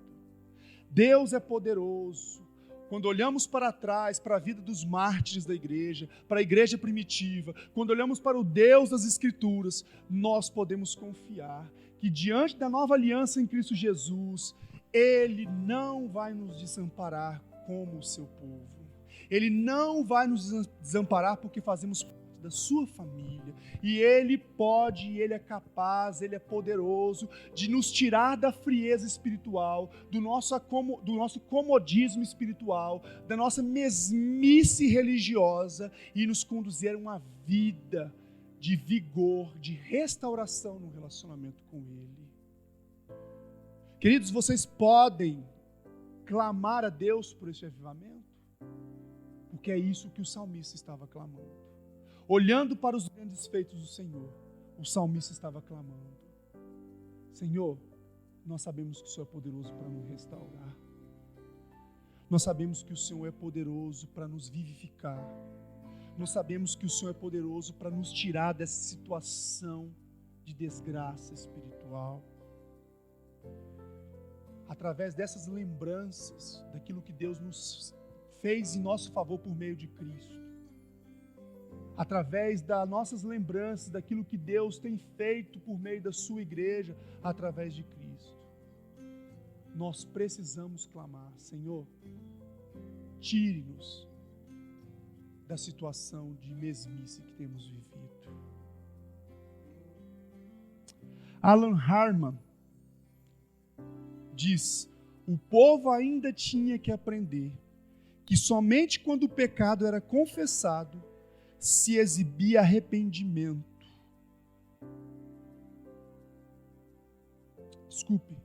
Deus é poderoso. Quando olhamos para trás, para a vida dos mártires da igreja, para a igreja primitiva, quando olhamos para o Deus das Escrituras, nós podemos confiar que diante da nova aliança em Cristo Jesus, Ele não vai nos desamparar como o seu povo. Ele não vai nos desamparar porque fazemos parte da sua família. E Ele pode, e Ele é capaz, Ele é poderoso de nos tirar da frieza espiritual, do nosso comodismo espiritual, da nossa mesmice religiosa e nos conduzir a uma vida de vigor, de restauração no relacionamento com Ele. Queridos, vocês podem clamar a Deus por esse avivamento? Porque é isso que o salmista estava clamando. Olhando para os grandes feitos do Senhor, o salmista estava clamando: Senhor, nós sabemos que o Senhor é poderoso para nos restaurar. Nós sabemos que o Senhor é poderoso para nos vivificar. Nós sabemos que o Senhor é poderoso para nos tirar dessa situação de desgraça espiritual. Através dessas lembranças daquilo que Deus nos fez em nosso favor por meio de Cristo, através das nossas lembranças daquilo que Deus tem feito por meio da sua igreja, através de Cristo, nós precisamos clamar: Senhor, tire-nos da situação de mesmice que temos vivido. Alan Harman diz: o povo ainda tinha que aprender que somente quando o pecado era confessado se exibia arrependimento. Desculpe.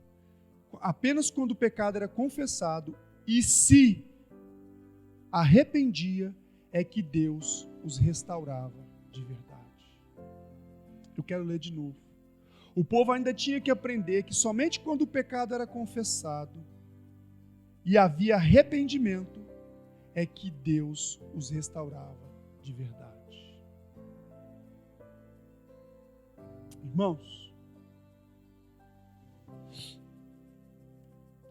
Apenas quando o pecado era confessado e se arrependia é que Deus os restaurava de verdade. Eu quero ler de novo. O povo ainda tinha que aprender que somente quando o pecado era confessado e havia arrependimento é que Deus os restaurava de verdade. Irmãos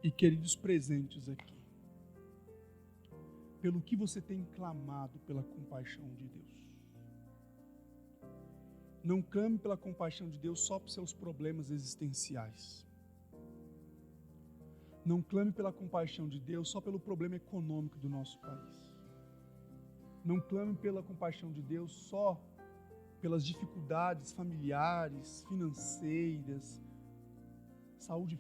e queridos presentes aqui, pelo que você tem clamado pela compaixão de Deus? Não clame pela compaixão de Deus só por seus problemas existenciais. Não clame pela compaixão de Deus só pelo problema econômico do nosso país. Não clame pela compaixão de Deus só pelas dificuldades familiares, financeiras, saúde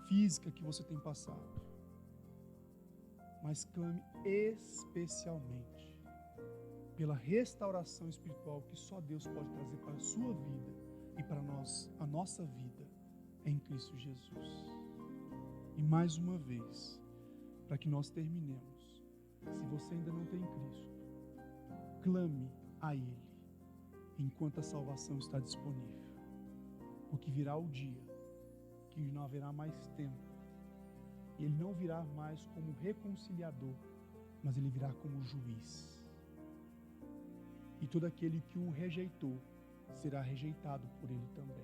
física que você tem passado, mas clame especialmente pela restauração espiritual que só Deus pode trazer para a sua vida e para nós, a nossa vida em Cristo Jesus. E mais uma vez, para que nós terminemos, se você ainda não tem Cristo, clame a Ele enquanto a salvação está disponível, porque virá o dia que não haverá mais tempo, e Ele não virá mais como reconciliador, mas Ele virá como juiz. E todo aquele que o rejeitou será rejeitado por Ele também.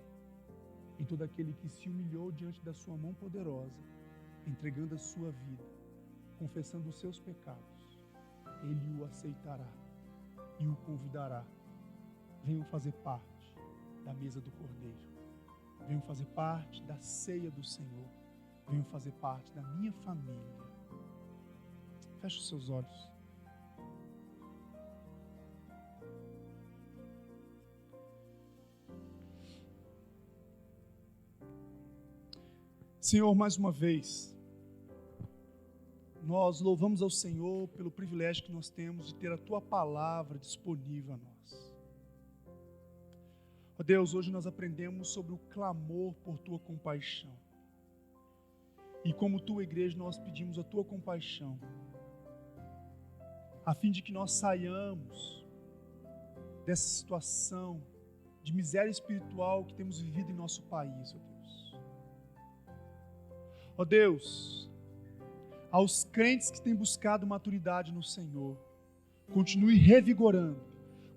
E todo aquele que se humilhou diante da sua mão poderosa, entregando a sua vida, confessando os seus pecados, Ele o aceitará e o convidará. Venham fazer parte da mesa do Cordeiro. Venham fazer parte da ceia do Senhor. Venham fazer parte da minha família. Feche os seus olhos. Senhor, mais uma vez, nós louvamos ao Senhor pelo privilégio que nós temos de ter a Tua palavra disponível a nós. Ó Deus, hoje nós aprendemos sobre o clamor por Tua compaixão. E como Tua igreja, nós pedimos a Tua compaixão, a fim de que nós saiamos dessa situação de miséria espiritual que temos vivido em nosso país, ó Deus. Ó Deus, aos crentes que têm buscado maturidade no Senhor, continue revigorando,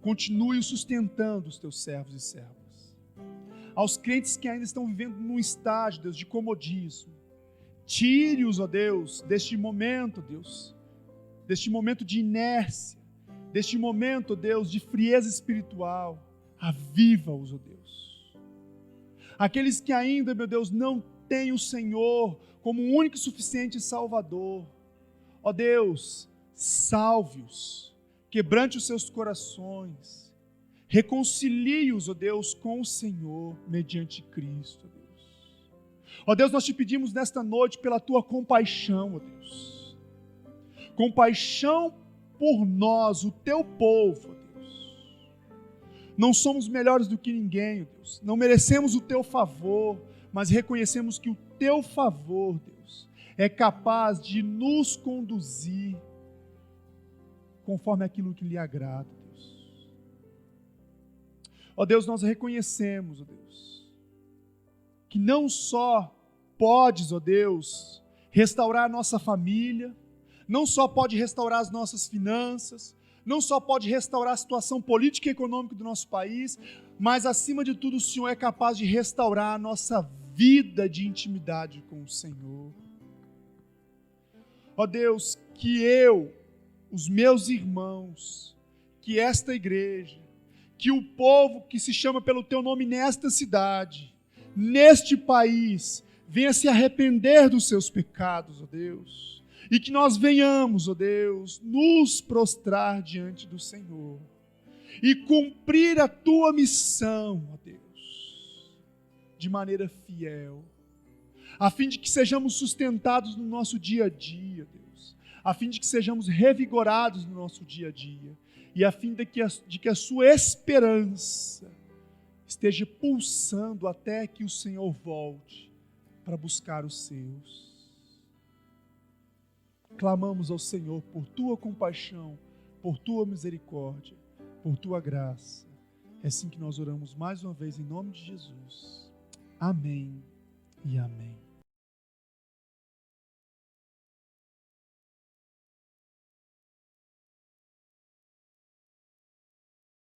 continue sustentando os Teus servos e servas. Aos crentes que ainda estão vivendo num estágio, Deus, de comodismo, tire-os, ó Deus, deste momento, Deus, deste momento de inércia, deste momento, Deus, de frieza espiritual, aviva-os, ó Deus. Aqueles que ainda, meu Deus, não têm o Senhor como o único e suficiente Salvador, ó Deus, salve-os, quebrante os seus corações, reconcilie-os, ó Deus, com o Senhor, mediante Cristo, ó Deus. Ó Deus, nós te pedimos nesta noite pela Tua compaixão, ó Deus, compaixão por nós, o Teu povo, ó Deus. Não somos melhores do que ninguém, ó Deus, não merecemos o Teu favor, mas reconhecemos que o Teu favor, Deus, é capaz de nos conduzir conforme aquilo que lhe agrada, Deus. Ó Deus, nós reconhecemos, ó Deus, que não só podes, ó Deus, restaurar a nossa família, não só pode restaurar as nossas finanças, não só pode restaurar a situação política e econômica do nosso país, mas acima de tudo o Senhor é capaz de restaurar a nossa vida de intimidade com o Senhor. Ó Deus, que eu, os meus irmãos, que esta igreja, que o povo que se chama pelo Teu nome nesta cidade, neste país, venha se arrepender dos seus pecados, ó Deus, e que nós venhamos, ó Deus, nos prostrar diante do Senhor e cumprir a Tua missão, ó Deus, de maneira fiel, a fim de que sejamos sustentados no nosso dia a dia, Deus, a fim de que sejamos revigorados no nosso dia a dia, e a fim de que a Sua esperança esteja pulsando até que o Senhor volte para buscar os seus. Clamamos ao Senhor por Tua compaixão, por Tua misericórdia, por Tua graça. É assim que nós oramos mais uma vez em nome de Jesus. Amém e amém.